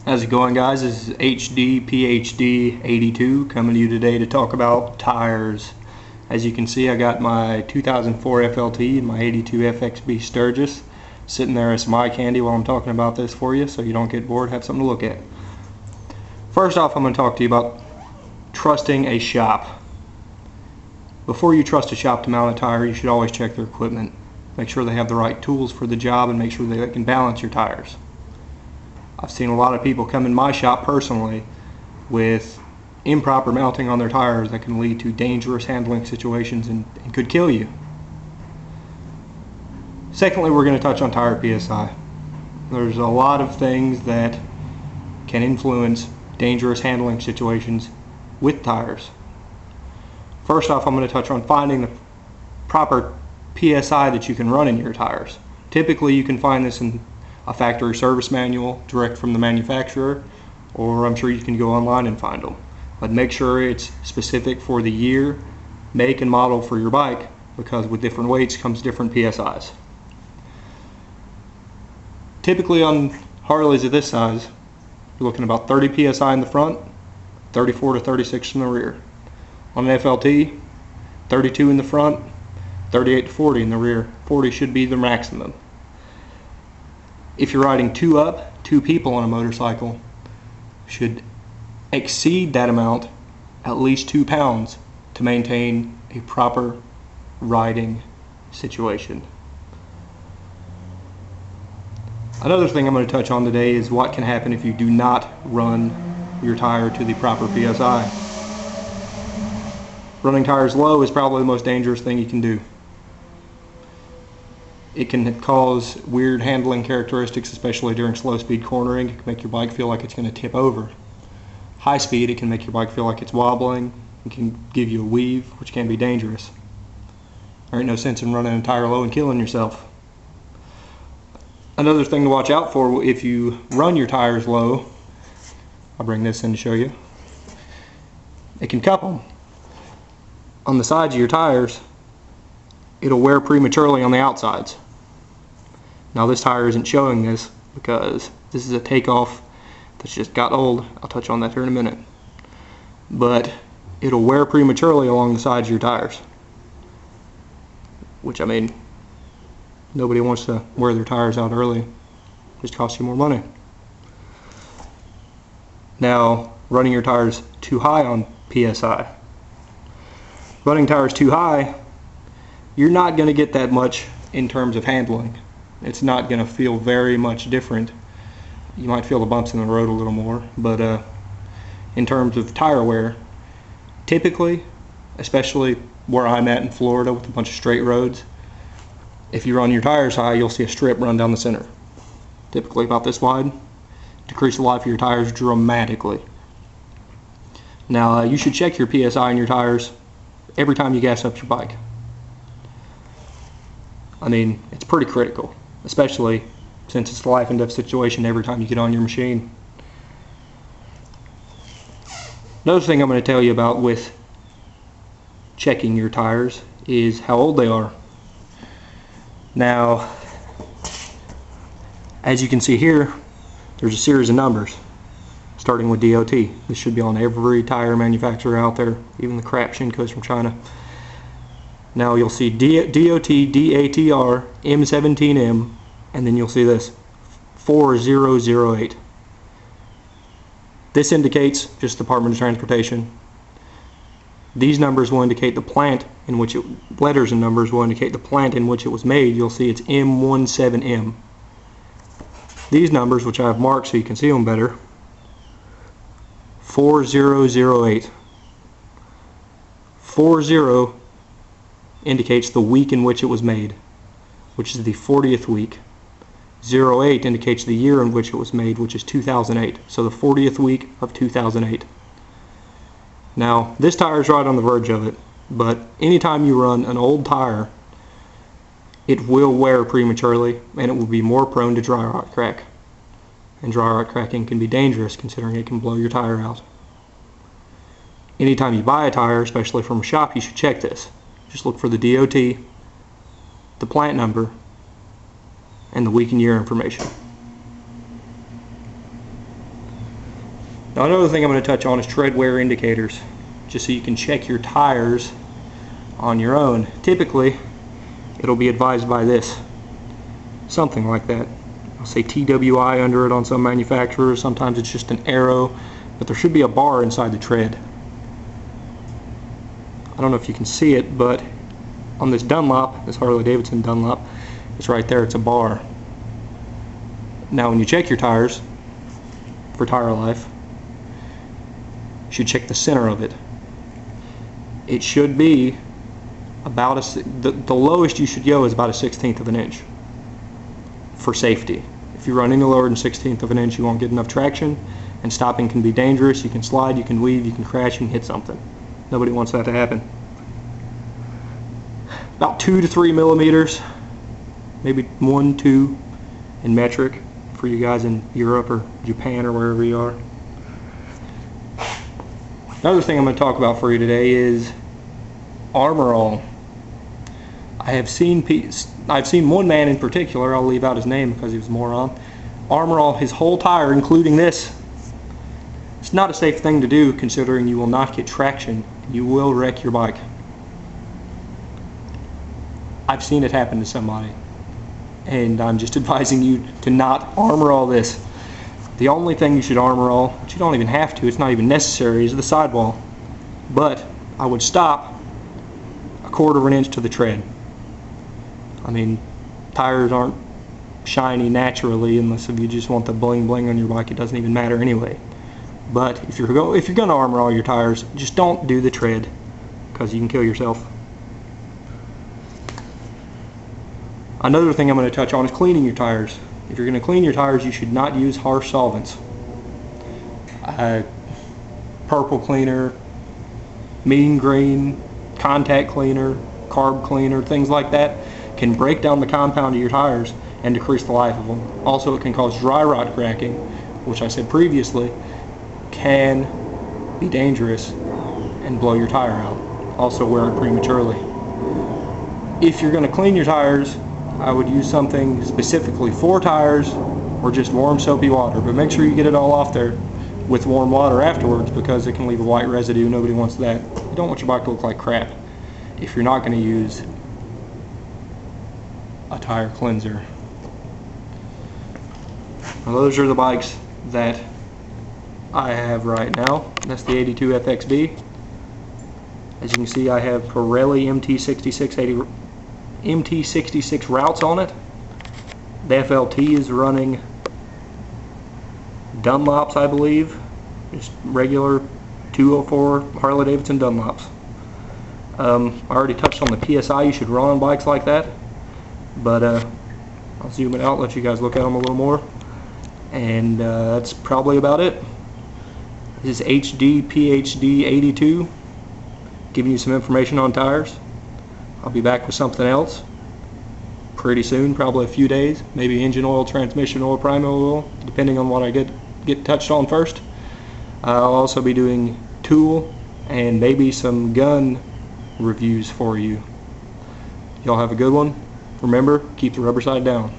How's it going, guys? This is HD PhD 82 coming to you today to talk about tires. As you can see, I got my 2004 FLT and my 82 FXB Sturgis sitting there as my candy while I'm talking about this for you, so you don't get bored, have something to look at. First off, I'm going to talk to you about trusting a shop. Before you trust a shop to mount a tire, you should always check their equipment. Make sure they have the right tools for the job and make sure they can balance your tires. I've seen a lot of people come in my shop personally with improper mounting on their tires that can lead to dangerous handling situations and could kill you. Secondly, we're going to touch on tire PSI. There's a lot of things that can influence dangerous handling situations with tires. First off, I'm going to touch on finding the proper PSI that you can run in your tires. Typically, you can find this in a factory service manual direct from the manufacturer, or I'm sure you can go online and find them. But make sure it's specific for the year, make, and model for your bike, because with different weights comes different PSIs. Typically on Harleys of this size, you're looking about 30 PSI in the front, 34 to 36 in the rear. On an FLT, 32 in the front, 38 to 40 in the rear. 40 should be the maximum. If you're riding two people on a motorcycle, should exceed that amount at least 2 pounds to maintain a proper riding situation. Another thing I'm going to touch on today is what can happen if you do not run your tire to the proper PSI. Running tires low is probably the most dangerous thing you can do. It can cause weird handling characteristics, especially during slow speed cornering. It can make your bike feel like it's going to tip over. High speed, it can make your bike feel like it's wobbling. It can give you a weave, which can be dangerous. There ain't no sense in running a tire low and killing yourself. Another thing to watch out for if you run your tires low, I'll bring this in to show you. It can cup them. On the sides of your tires, it'll wear prematurely on the outsides. Now this tire isn't showing this because this is a takeoff that's just got old. I'll touch on that here in a minute. But it'll wear prematurely along the sides of your tires. Which, I mean, nobody wants to wear their tires out early. It just costs you more money. Now, running your tires too high on PSI. Running tires too high, you're not going to get that much in terms of handling. It's not going to feel very much different. You might feel the bumps in the road a little more, but in terms of tire wear, typically, especially where I'm at in Florida with a bunch of straight roads, if you run your tires high, you'll see a strip run down the center. Typically about this wide. Decrease the life of your tires dramatically. Now, you should check your PSI on your tires every time you gas up your bike. I mean, it's pretty critical, especially since it's a life and death situation every time you get on your machine. Another thing I'm going to tell you about with checking your tires is how old they are. Now, as you can see here, there's a series of numbers starting with DOT. This should be on every tire manufacturer out there, even the crap Shinko's from China. Now you'll see DOT, DATR, M17M, and then you'll see this 4008. This indicates just Department of Transportation. These numbers will indicate the plant in which letters and numbers will indicate the plant in which it was made. You'll see it's M17M. These numbers, which I have marked so you can see them better, 4008. 40 indicates the week in which it was made, which is the 40th week. 08 indicates the year in which it was made, which is 2008. So the 40th week of 2008. Now, this tire is right on the verge of it, but anytime you run an old tire, it will wear prematurely and it will be more prone to dry rot crack. And dry rot cracking can be dangerous considering it can blow your tire out. Anytime you buy a tire, especially from a shop, you should check this. Just look for the DOT, the plant number, and the week and year information. Now another thing I'm going to touch on is tread wear indicators, just so you can check your tires on your own. Typically it'll be advised by this, something like that. I'll say TWI under it on some manufacturers. Sometimes it's just an arrow, but there should be a bar inside the tread. I don't know if you can see it, but on this Dunlop, this Harley-Davidson Dunlop, it's right there, it's a bar. Now when you check your tires for tire life, you should check the center of it. It should be about the lowest you should go is about a 1/16 of an inch for safety. If you run any lower than 1/16 of an inch, you won't get enough traction, and stopping can be dangerous. You can slide, you can weave, you can crash, you can hit something. Nobody wants that to happen. About 2 to 3 millimeters, maybe 1, 2 in metric for you guys in Europe or Japan or wherever you are. Another thing I'm going to talk about for you today is Armor All. I've seen one man in particular, I'll leave out his name because he was a moron, Armor All his whole tire, including this. It's not a safe thing to do, considering you will not get traction. You will wreck your bike. I've seen it happen to somebody, and I'm just advising you to not Armor All this. The only thing you should Armor All, which you don't even have to, it's not even necessary, is the sidewall. But I would stop 1/4 of an inch to the tread. I mean, tires aren't shiny naturally, unless if you just want the bling bling on your bike. It doesn't even matter anyway. But if you're gonna Armor All your tires, just don't do the tread, because you can kill yourself. Another thing I'm going to touch on is cleaning your tires. If you're going to clean your tires, you should not use harsh solvents. Purple cleaner, mean green, contact cleaner, carb cleaner, things like that can break down the compound of your tires and decrease the life of them. Also, it can cause dry rot cracking, which I said previously can be dangerous and blow your tire out. Also, wear it prematurely. If you're going to clean your tires, I would use something specifically for tires, or just warm soapy water, but make sure you get it all off there with warm water afterwards, because it can leave a white residue. Nobody wants that. You don't want your bike to look like crap if you're not going to use a tire cleanser. Now, those are the bikes that I have right now. That's the 82 FXB. As you can see, I have Pirelli MT66 routes on it. The FLT is running Dunlops, I believe, just regular 204 Harley-Davidson Dunlops. I already touched on the PSI you should run on bikes like that, but I'll zoom it out, let you guys look at them a little more, and that's probably about it. This is HD PhD 82, giving you some information on tires. I'll be back with something else pretty soon, probably a few days, maybe engine oil, transmission oil, primer oil, depending on what I get touched on first. I'll also be doing tool and maybe some gun reviews for you. Y'all have a good one. Remember, keep the rubber side down.